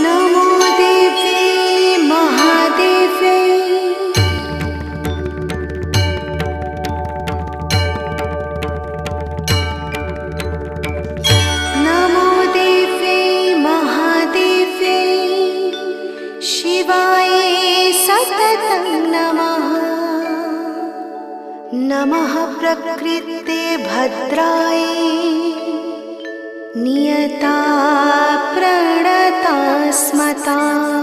नमो देव्यै महादेव्यै नमो देव्यै महादेव्यै शिवायै सततं नमः नमः प्रकृते भद्रायै नियता प्रणता स्मता।